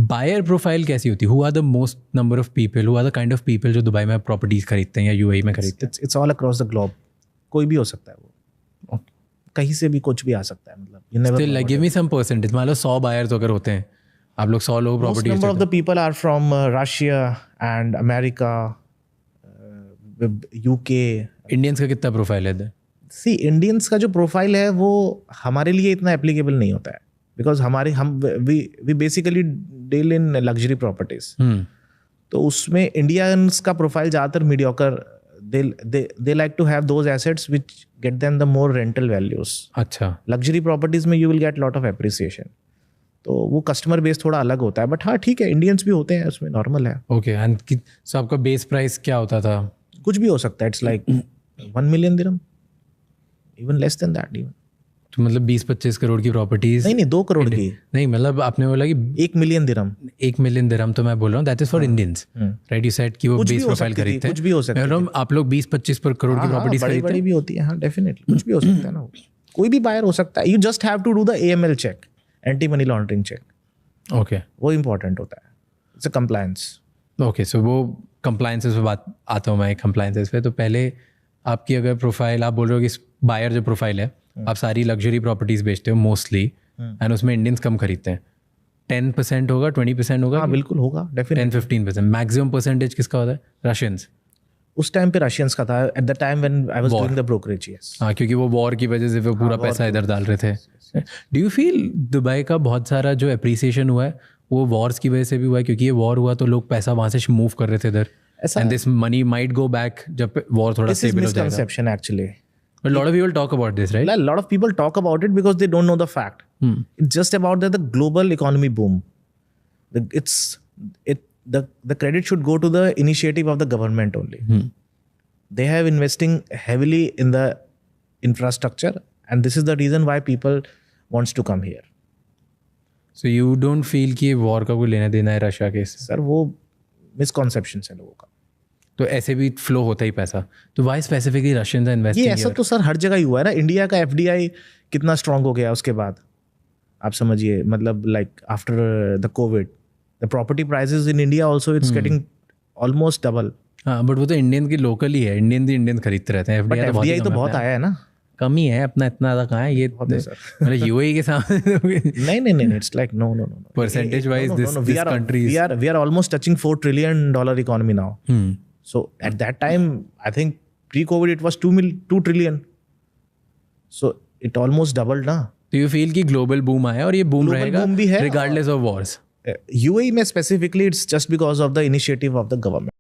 Buyer profile कैसी होती है? Who are the most number of people, who are the kind of people जो Dubai में properties खरीदते हैं या यूएई में खरीदते हैं? It's all across the globe, कोई भी हो सकता है वो, कहीं से भी कुछ भी आ सकता है, मतलब Still, like, give me some percentage. मान लो 100 बायर्स अगर होते हैं, आप लोग 100 लोग property number of the people are from Russia and America, UK. Indians का कितना प्रोफाइल है इधर? सी इंडियंस का जो प्रोफाइल है वो हमारे लिए इतना एप्लीकेबल नहीं होता है, because we basically deal in luxury properties. तो उसमें इंडियंस का प्रोफाइल ज़्यादातर mediocre, they like to have those assets which get them the more rental values. अच्छा, लग्जरी प्रॉपर्टीज में you will get lot of appreciation. तो वो customer base थोड़ा अलग होता है, बट हाँ ठीक है, इंडियंस भी होते हैं उसमें, नॉर्मल है। ओके। एंड सो आपका बेस प्राइस क्या होता था? कुछ भी हो सकता है, it's like 1 million dirham, even less than that even. तो मतलब 20-25 करोड़ की प्रॉपर्टीज? नहीं 2 करोड़ की नहीं, मतलब आपने बोला कि 1 million दिरहम। 1 million दिरहम, तो मैं बोल रहा हूँ that is for Indians, right? You said कि वो बेस प्रोफाइल खरीदते हैं, कुछ भी हो सकता है। आप लोग 20-25 करोड़ की प्रॉपर्टीज खरीदते हैं? बड़ी भी होती है, हाँ डेफिनेटली, कुछ भी हो सकता है ना, कोई भी बायर हो सकता है। You just have to do the AML check, anti money laundering check. Okay, वो इंपॉर्टेंट होता है, it's a compliance. Okay, so वो कंप्लायंसेस पे बात आता हूँ मैं, कंप्लायंसेस पे। तो पहले आपकी अगर प्रोफाइल, आप बोल रहे हो कि बायर जो प्रोफाइल है, आप सारी लग्जरी प्रॉपर्टीज बेचते हो मोस्टली, एंड उसमें इंडियंस कम खरीदते हैं, 10% होगा, 20% होगा? हाँ बिल्कुल होगा, डेफिनेटली 10-15%। मैक्सिमम परसेंटेज किसका होता है? रशियंस? उस टाइम पे रशियंस का था, at the time when I was doing the brokerage. Yes, हाँ, क्योंकि वो वॉर की वजह से वो पूरा पैसा इधर डाल रहे थे। डू यू फील दुबई का बहुत सारा जो अप्रिसिएशन हुआ है वो वॉर्स की वजह से भी हुआ है? क्योंकि ये वॉर हुआ तो लोग पैसा वहाँ से मूव कर रहे थे इधर, and this money might go back जब वॉर थोड़ा स्टेबल हो जाएगा। Misconception actually. But a lot of people talk about this, right? A lot of people talk about it because they don't know the fact. It's just about the global economy boom. The credit should go to the initiative of the government only. They have investing heavily in the infrastructure, and this is the reason why people wants to come here. So you don't feel कि war का कोई लेना देना है Russia के? Sir वो misconceptions है लोगों का। तो ऐसे भी फ्लो होता ही पैसा, तो why specifically Russians are investing? ये ऐसा तो सर हर जगह ही हुआ है ना। इंडिया का FDI कितना स्ट्रांग हो गया उसके बाद, आप समझिए, मतलब like after the Covid the property prices in India also it's getting almost double. हाँ, बट वो तो इंडियन की लोकल ही है, इंडियन खरीदते रहते हैं। FDI तो बहुत आया है ना, कम ही है, अपना इतना ज़्यादा कहाँ है ये, मतलब यूएई के सामने। नहीं, it's like no percentage wise this country we are almost touching $4 trillion economy now. So at that time, I think pre-COVID it was 2 trillion. So it almost doubled ना। Do you feel कि global boom आया और ये boom रहेगा boom भी है, regardless of wars? UAE में specifically it's just because of the initiative of the government.